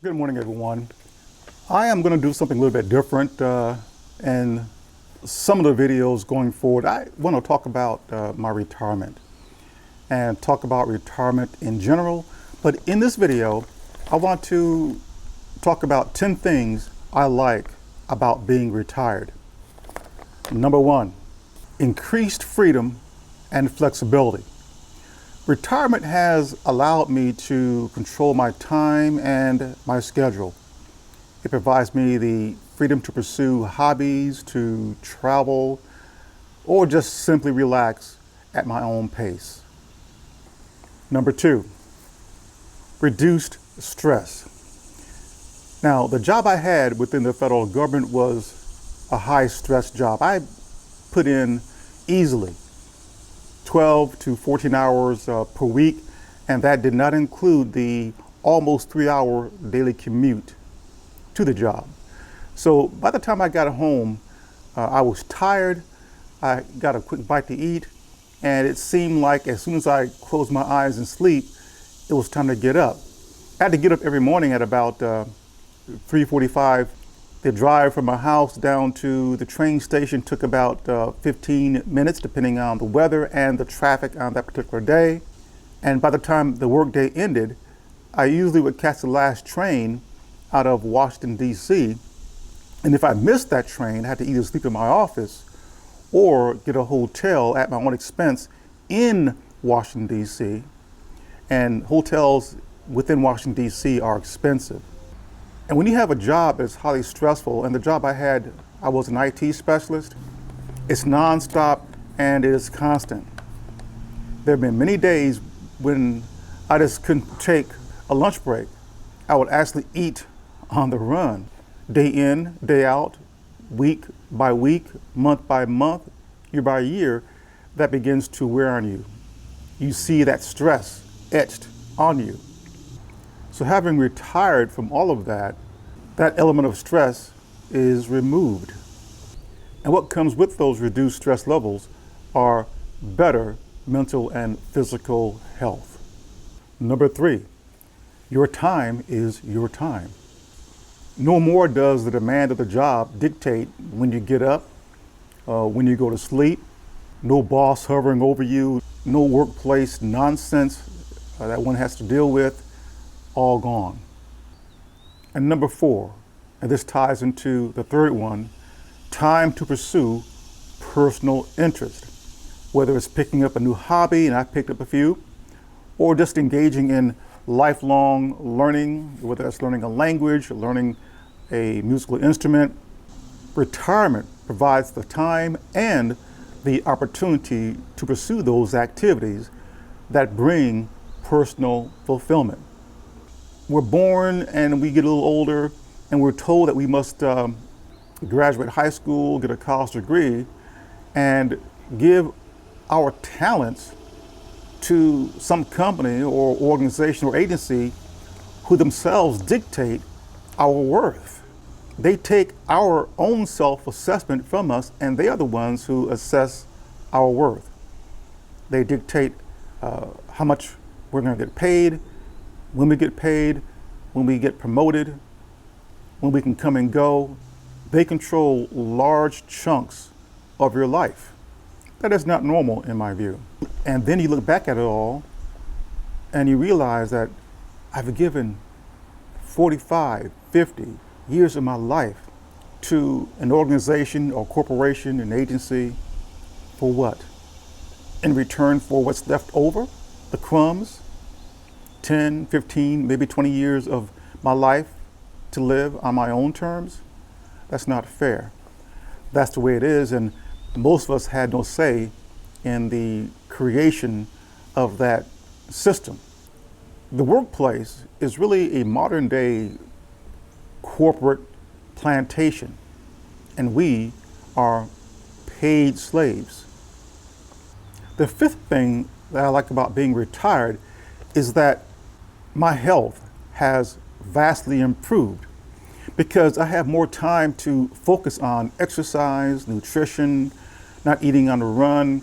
Good morning, everyone. I am going to do something a little bit different in some of the videos going forward. I want to talk about my retirement and talk about retirement in general. But in this video, I want to talk about 10 things I like about being retired. Number one, increased freedom and flexibility. Retirement has allowed me to control my time and my schedule. It provides me the freedom to pursue hobbies, to travel, or just simply relax at my own pace. Number two, reduced stress. Now, the job I had within the federal government was a high stress job. I put in easily 12 to 14 hours per week, and that did not include the almost 3-hour daily commute to the job. So by the time I got home, I was tired. I got a quick bite to eat, and it seemed like as soon as I closed my eyes and sleep, it was time to get up. I had to get up every morning at about 3:45. The drive from my house down to the train station took about 15 minutes, depending on the weather and the traffic on that particular day. And by the time the workday ended, I usually would catch the last train out of Washington, D.C. And if I missed that train, I had to either sleep in my office or get a hotel at my own expense in Washington, D.C. And hotels within Washington, D.C. are expensive. And when you have a job that's highly stressful, and the job I had, I was an IT specialist, it's nonstop and it is constant. There have been many days when I just couldn't take a lunch break. I would actually eat on the run, day in, day out, week by week, month by month, year by year. That begins to wear on you. You see that stress etched on you. So having retired from all of that, that element of stress is removed. And what comes with those reduced stress levels are better mental and physical health. Number three, your time is your time. No more does the demand of the job dictate when you get up, when you go to sleep. No boss hovering over you, no workplace nonsense that one has to deal with, all gone. And number four, and this ties into the third one, time to pursue personal interest. Whether it's picking up a new hobby, and I've picked up a few, or just engaging in lifelong learning, whether it's learning a language or learning a musical instrument. Retirement provides the time and the opportunity to pursue those activities that bring personal fulfillment. We're born and we get a little older and we're told that we must graduate high school, get a college degree, and give our talents to some company or organization or agency who themselves dictate our worth. They take our own self-assessment from us, and they are the ones who assess our worth. They dictate how much we're going to get paid, when we get paid, when we get promoted, when we can come and go. They control large chunks of your life. That is not normal in my view. And then you look back at it all and you realize that I've given 45, 50 years of my life to an organization or corporation, an agency, for what? In return for what's left over, the crumbs, 10, 15, maybe 20 years of my life to live on my own terms? That's not fair. That's the way it is, and most of us had no say in the creation of that system. The workplace is really a modern day corporate plantation, and we are paid slaves. The fifth thing that I like about being retired is that my health has vastly improved because I have more time to focus on exercise, nutrition, not eating on the run,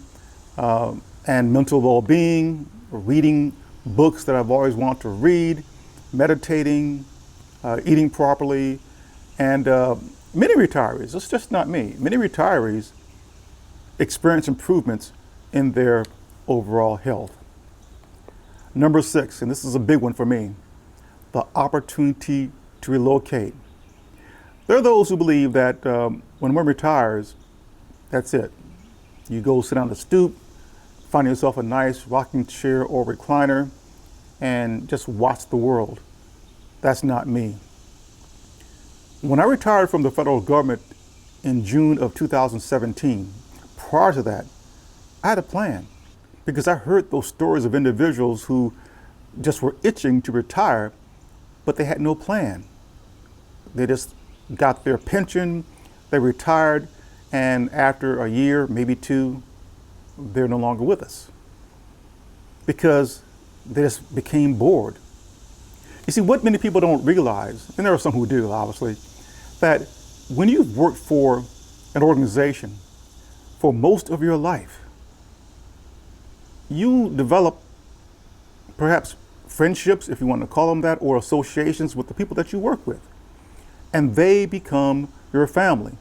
and mental well-being, reading books that I've always wanted to read, meditating, eating properly, and many retirees, it's just not me, many retirees experience improvements in their overall health. Number 6, and this is a big one for me, the opportunity to relocate. There are those who believe that when one retires, that's it. You go sit on the stoop, find yourself a nice rocking chair or recliner, and just watch the world. That's not me. When I retired from the federal government in June of 2017, prior to that, I had a plan because I heard those stories of individuals who just were itching to retire, but they had no plan. They just got their pension, they retired, and after a year, maybe 2, they're no longer with us because they just became bored. You see, what many people don't realize, and there are some who do, obviously, that when you've worked for an organization for most of your life, you develop perhaps friendships, if you want to call them that, or associations with the people that you work with, and they become your family.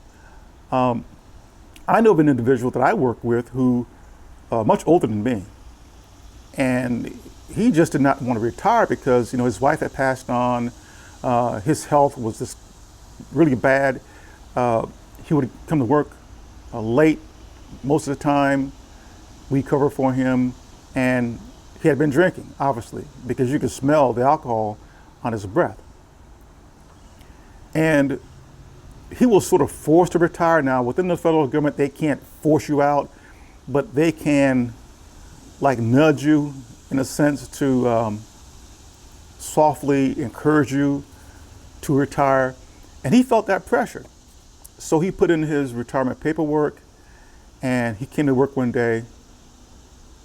I know of an individual that I work with who much older than me, and he just did not want to retire because his wife had passed on. His health was just really bad. He would come to work late most of the time. We cover for him, and he had been drinking, obviously, because you could smell the alcohol on his breath. And he was sort of forced to retire. Now, within the federal government, they can't force you out, but they can like nudge you in a sense to softly encourage you to retire. And he felt that pressure. So he put in his retirement paperwork, and he came to work one day,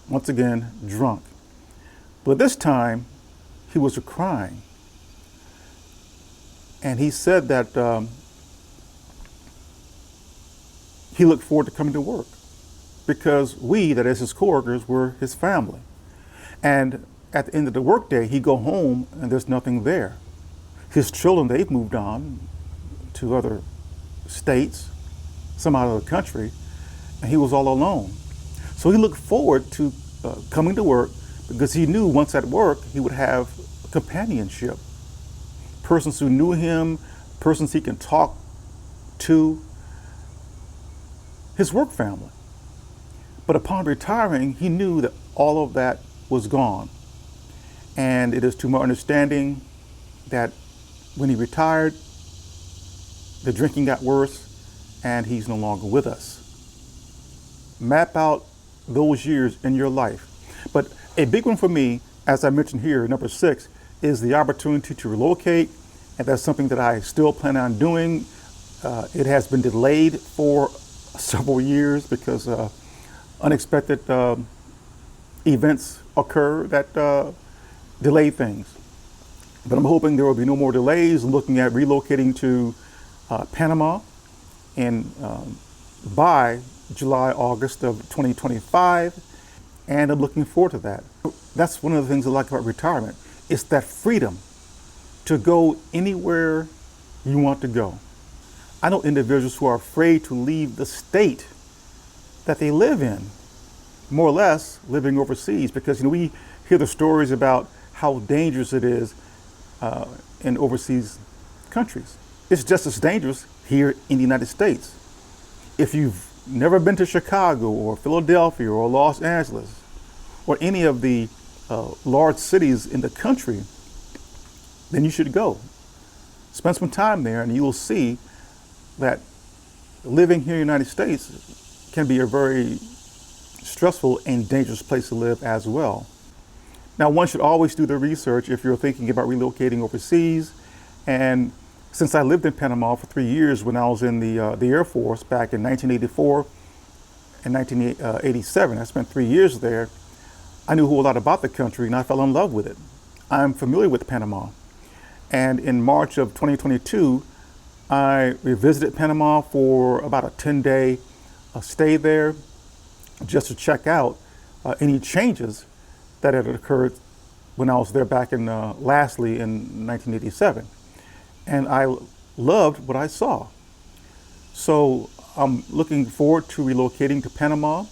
once again, drunk. But this time, he was crying. And he said that he looked forward to coming to work because we, that is his coworkers, were his family. And at the end of the workday, he'd go home and there's nothing there. His children, they've moved on to other states, some out of the country, and he was all alone. So he looked forward to coming to work because he knew once at work he would have companionship, persons who knew him, persons he can talk to, his work family. But upon retiring, he knew that all of that was gone. And it is to my understanding that when he retired, the drinking got worse and he's no longer with us. Map out those years in your life. But a big one for me, as I mentioned here, number 6, is the opportunity to relocate. And that's something that I still plan on doing. It has been delayed for several years because unexpected events occur that delay things. But I'm hoping there will be no more delays. I'm looking at relocating to Panama by July, August of 2025. And I'm looking forward to that. That's one of the things I like about retirement. It's that freedom to go anywhere you want to go. I know individuals who are afraid to leave the state that they live in, more or less living overseas, because we hear the stories about how dangerous it is in overseas countries. It's just as dangerous here in the United States. If you've never been to Chicago or Philadelphia or Los Angeles or any of the large cities in the country, then you should go. Spend some time there and you will see that living here in the United States can be a very stressful and dangerous place to live as well. Now, one should always do the research if you're thinking about relocating overseas. And since I lived in Panama for 3 years when I was in the Air Force back in 1984 and 1987, I spent 3 years there. I knew a whole lot about the country and I fell in love with it. I'm familiar with Panama. And in March of 2022, I revisited Panama for about a 10-day stay there just to check out any changes that had occurred when I was there back in lastly in 1987. and I loved what I saw. So I'm looking forward to relocating to Panama.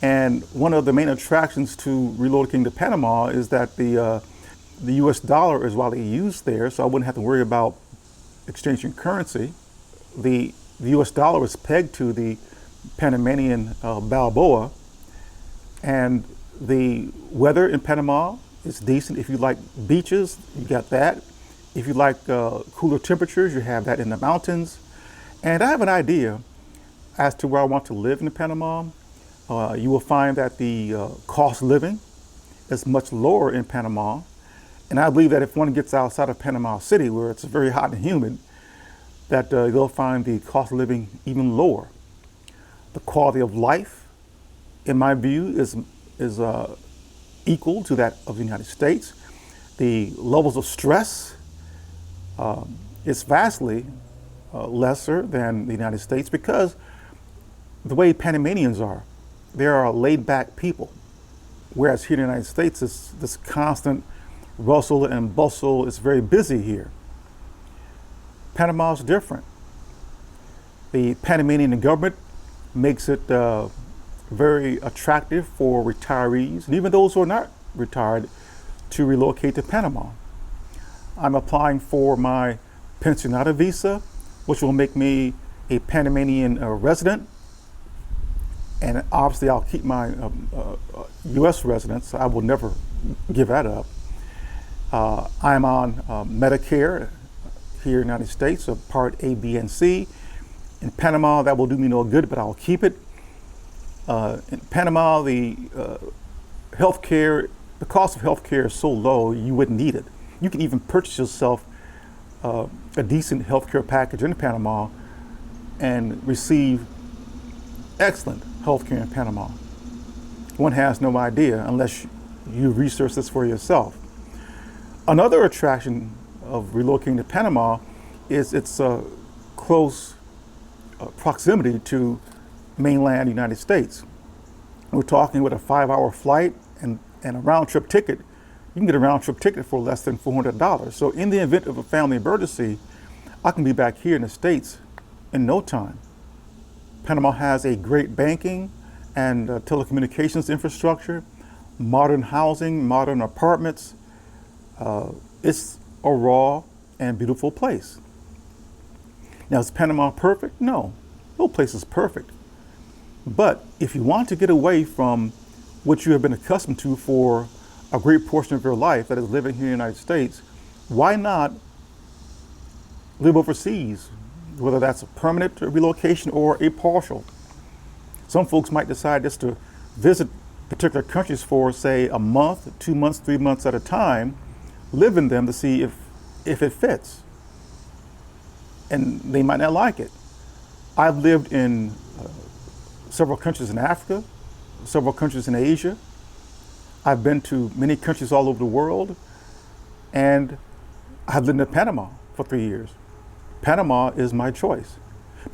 And one of the main attractions to relocating to Panama is that the U.S. dollar is widely used there, so I wouldn't have to worry about exchanging currency. The U.S. dollar is pegged to the Panamanian Balboa, and the weather in Panama is decent. If you like beaches, you got that. If you like cooler temperatures, you have that in the mountains. And I have an idea as to where I want to live in Panama. You will find that the cost of living is much lower in Panama. And I believe that if one gets outside of Panama City, where it's very hot and humid, that they'll find the cost of living even lower. The quality of life, in my view, is equal to that of the United States. The levels of stress is vastly lesser than the United States because the way Panamanians are, they are laid-back people, whereas here in the United States, it's this constant rustle and bustle. It's very busy here. Panama is different. The Panamanian government makes it very attractive for retirees, and even those who are not retired, to relocate to Panama. I'm applying for my pensionata visa, which will make me a Panamanian resident. And obviously I'll keep my U.S. residence. I will never give that up. I'm on Medicare here in the United States, so Part A, B, and C. In Panama, that will do me no good, but I'll keep it. In Panama, the cost of healthcare is so low, you wouldn't need it. You can even purchase yourself a decent healthcare package in Panama and receive excellent healthcare in Panama. One has no idea unless you research this for yourself. Another attraction of relocating to Panama is its close proximity to mainland United States. We're talking with a 5-hour flight and a round-trip ticket. You can get a round-trip ticket for less than $400. So in the event of a family emergency, I can be back here in the States in no time. Panama has a great banking and telecommunications infrastructure, modern housing, modern apartments. It's a raw and beautiful place. Now, is Panama perfect? No, no place is perfect. But if you want to get away from what you have been accustomed to for a great portion of your life, that is living here in the United States, why not live overseas, whether that's a permanent relocation or a partial? Some folks might decide just to visit particular countries for, say, a month, 2 months, 3 months at a time, live in them to see if it fits. And they might not like it. I've lived in several countries in Africa, several countries in Asia. I've been to many countries all over the world, and I've lived in Panama for 3 years. Panama is my choice.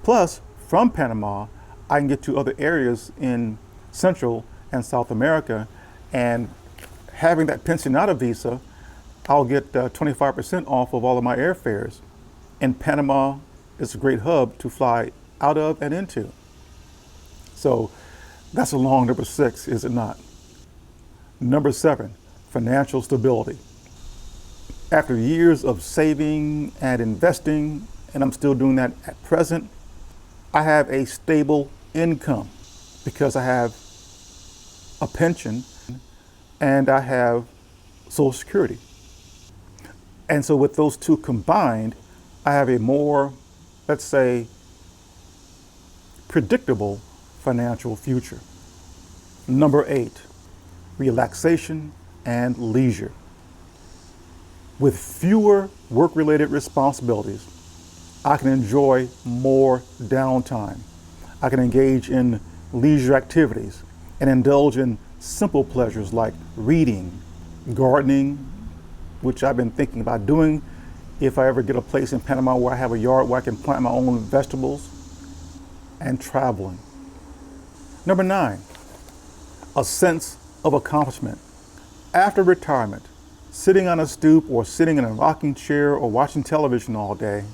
Plus, from Panama, I can get to other areas in Central and South America, and having that pensionata visa, I'll get 25% off of all of my airfares. And Panama is a great hub to fly out of and into. So that's a long number 6, is it not? Number 7, financial stability. After years of saving and investing, and I'm still doing that at present, I have a stable income because I have a pension and I have Social Security. And so with those two combined, I have a more, let's say, predictable financial future. Number 8, relaxation and leisure. With fewer work-related responsibilities, I can enjoy more downtime. I can engage in leisure activities and indulge in simple pleasures like reading, gardening, which I've been thinking about doing if I ever get a place in Panama where I have a yard where I can plant my own vegetables, and traveling. Number 9, a sense of accomplishment. After retirement, Sitting on a stoop or sitting in a rocking chair or watching television all day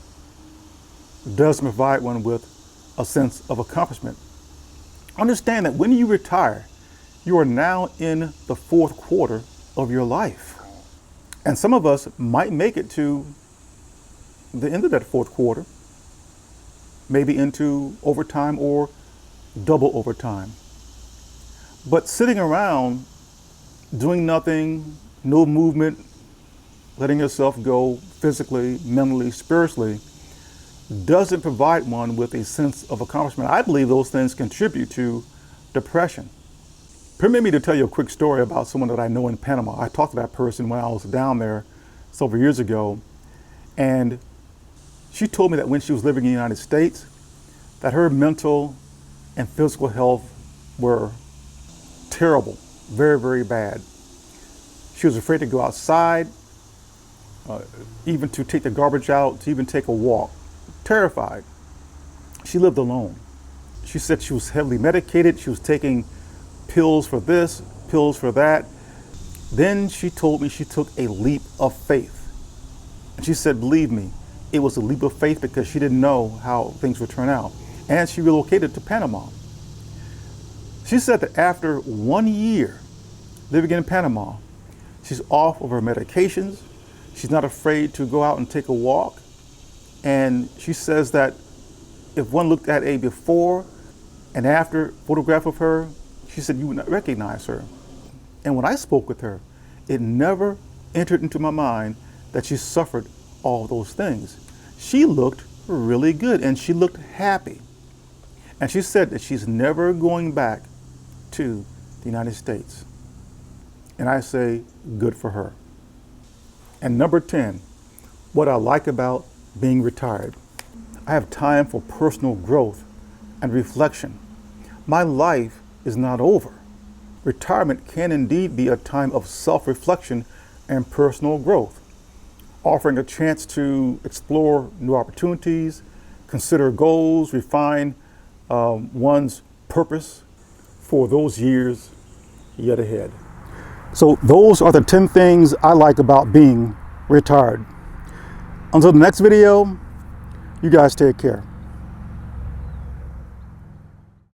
doesn't provide one with a sense of accomplishment. Understand that when you retire, you are now in the fourth quarter of your life. And some of us might make it to the end of that fourth quarter, maybe into overtime or double overtime. But sitting around doing nothing, no movement, letting yourself go physically, mentally, spiritually, doesn't provide one with a sense of accomplishment. I believe those things contribute to depression. Permit me to tell you a quick story about someone that I know in Panama. I talked to that person when I was down there several years ago, and she told me that when she was living in the United States, that her mental and physical health were terrible, very, very bad. She was afraid to go outside, even to take the garbage out, to even take a walk. Terrified. She lived alone. She said she was heavily medicated. She was taking pills for this, pills for that. Then she told me she took a leap of faith. And she said, believe me, it was a leap of faith because she didn't know how things would turn out. And she relocated to Panama. She said that after 1 year living in Panama, she's off of her medications. She's not afraid to go out and take a walk. And she says that if one looked at a before and after photograph of her, she said you would not recognize her. And when I spoke with her, it never entered into my mind that she suffered all those things. She looked really good and she looked happy. And she said that she's never going back to the United States. And I say, good for her. And number 10, what I like about being retired. I have time for personal growth and reflection. My life is not over. Retirement can indeed be a time of self-reflection and personal growth, offering a chance to explore new opportunities, consider goals, refine one's purpose for those years yet ahead. So those are the 10 things I like about being retired. Until the next video, you guys take care.